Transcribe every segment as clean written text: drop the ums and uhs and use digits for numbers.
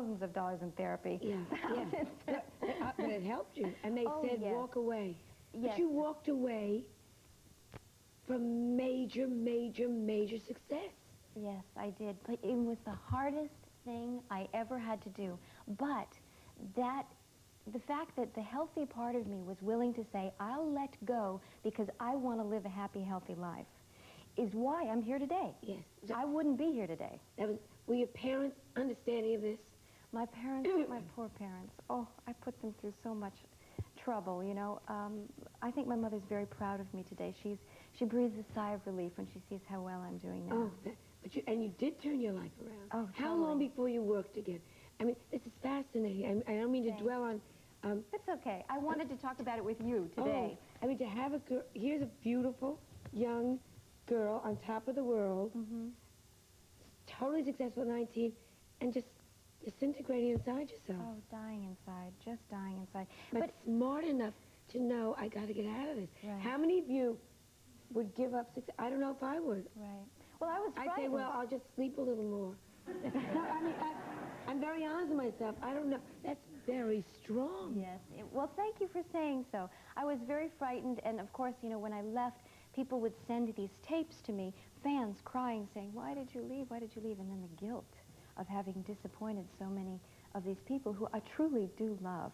thousands of dollars in therapy. Yeah, yeah. But it helped you. And they Oh, said, yes. walk away. Yes. But you walked away from major, major, major success. Yes, I did. But it was the hardest thing I ever had to do. But the fact that the healthy part of me was willing to say, I'll let go because I want to live a happy, healthy life, is why I'm here today. Yes. I wouldn't be here today. Were your parents understanding of this? My parents, my poor parents, oh, I put them through so much trouble, you know. I think my mother's very proud of me today. She breathes a sigh of relief when she sees how well I'm doing now. Oh, and you did turn your life around. Oh, How totally. long before you worked again? I mean, this is fascinating. I don't mean to dwell on... It's okay. I wanted to talk about it with you today. Oh, I mean, to have a girl... Here's a beautiful, young girl on top of the world, totally successful at 19, and just disintegrating inside yourself. Oh, dying inside, just dying inside. But smart enough to know, I got to get out of this. Right. How many of you would give up success? I don't know if I would. Right. Well, I was frightened. I'd say, well, I'll just sleep a little more. No, I mean, I'm very honest with myself. I don't know. That's very strong. Yes. Well, thank you for saying so. I was very frightened, and of course, you know, when I left, people would send these tapes to me, fans crying, saying, why did you leave? Why did you leave? And then the guilt of having disappointed so many of these people who I truly do love.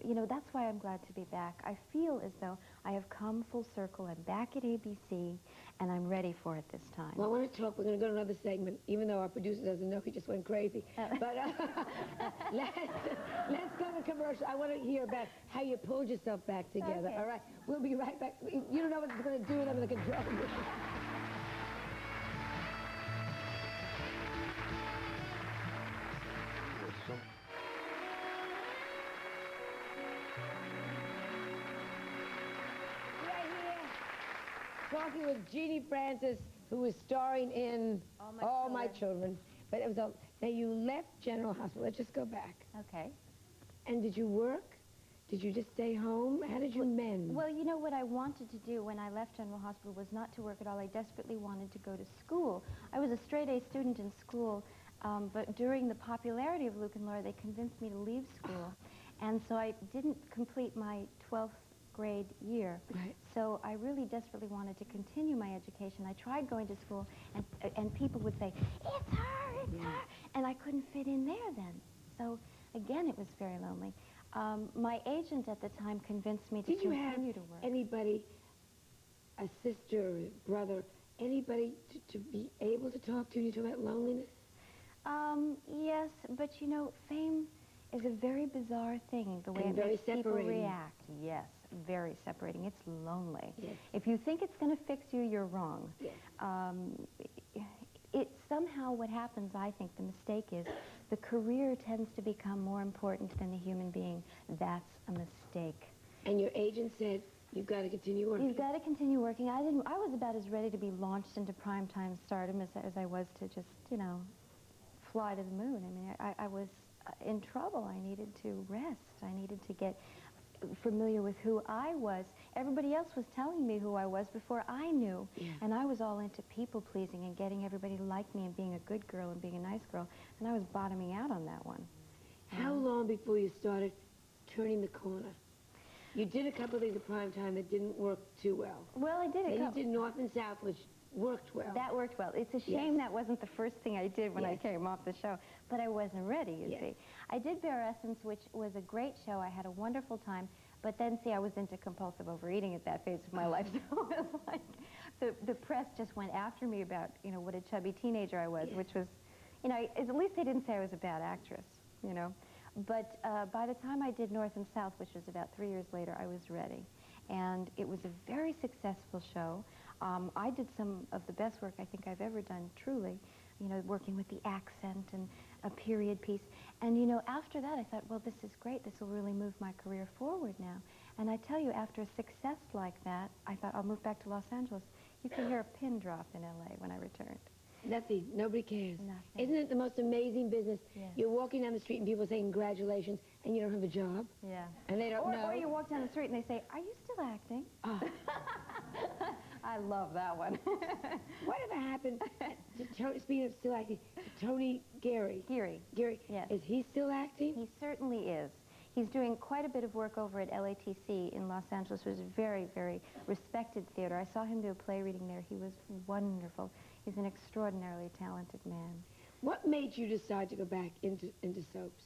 You know, that's why I'm glad to be back. I feel as though I have come full circle. I'm back at ABC, and I'm ready for it this time. Well, I want to talk. We're going to go to another segment, even though our producer doesn't know. He just went crazy. But let's go to commercial. I want to hear about how you pulled yourself back together. Okay. All right? We'll be right back. You don't know what it's going to do with them in the control room. Talking with Genie Francis, who is starring in All My Children. But it was now you left General Hospital. Let's just go back. Okay. And did you work? Did you just stay home? How did you mend? Well, you know, what I wanted to do when I left General Hospital was not to work at all. I desperately wanted to go to school. I was a straight-A student in school, but during the popularity of Luke and Laura, they convinced me to leave school. And so I didn't complete my 12th grade year. Right. So I really desperately wanted to continue my education. I tried going to school, and people would say, it's her, it's her. And I couldn't fit in there then. So, again, it was very lonely. My agent at the time convinced me to continue to work. Did you have anybody, a sister, a brother, anybody to be able to talk to you about loneliness? Yes, but you know, fame is a very bizarre thing, the way it makes people react. Yes, very separating. It's lonely. Yes. If you think it's going to fix you, you're wrong. Yes. It somehow, what happens, I think, the mistake is, the career tends to become more important than the human being. That's a mistake. And your agent said, you've got to continue working. You've got to continue working. I was about as ready to be launched into primetime stardom as I was to just, you know, fly to the moon. I mean, I was in trouble. I needed to rest. I needed to get familiar with who I was. Everybody else was telling me who I was before I knew. Yeah. And I was all into people-pleasing and getting everybody to like me and being a good girl and being a nice girl. And I was bottoming out on that one. How long before you started turning the corner? You did a couple of things at prime time that didn't work too well. Well, I did it. Then you did North and South, which worked well. That worked well. It's a shame that wasn't the first thing I did when I came off the show, but I wasn't ready, you see. I did Bare Essence, which was a great show. I had a wonderful time, but then, see, I was into compulsive overeating at that phase of my life, so it was like the press just went after me about, you know, what a chubby teenager I was, which was, you know, at least they didn't say I was a bad actress, you know. But by the time I did North and South, which was about 3 years later, I was ready. And it was a very successful show. I did some of the best work I think I've ever done, truly, you know, working with the accent and a period piece. And, you know, after that, I thought, well, this is great. This will really move my career forward now. And I tell you, after a success like that, I thought, I'll move back to Los Angeles. You can hear a pin drop in L.A. when I returned. Nothing. Nobody cares. Nothing. Isn't it the most amazing business? Yes. You're walking down the street and people say congratulations, and you don't have a job. Yeah. And they don't know. Or you walk down the street and they say, are you still acting? Oh. I love that one. Whatever happened to Tony, speaking of still acting, to Tony Geary? Geary. Geary, yes. Is he still acting? He certainly is. He's doing quite a bit of work over at LATC in Los Angeles, which is a very, very respected theater. I saw him do a play reading there. He was wonderful. He's an extraordinarily talented man. What made you decide to go back into soaps?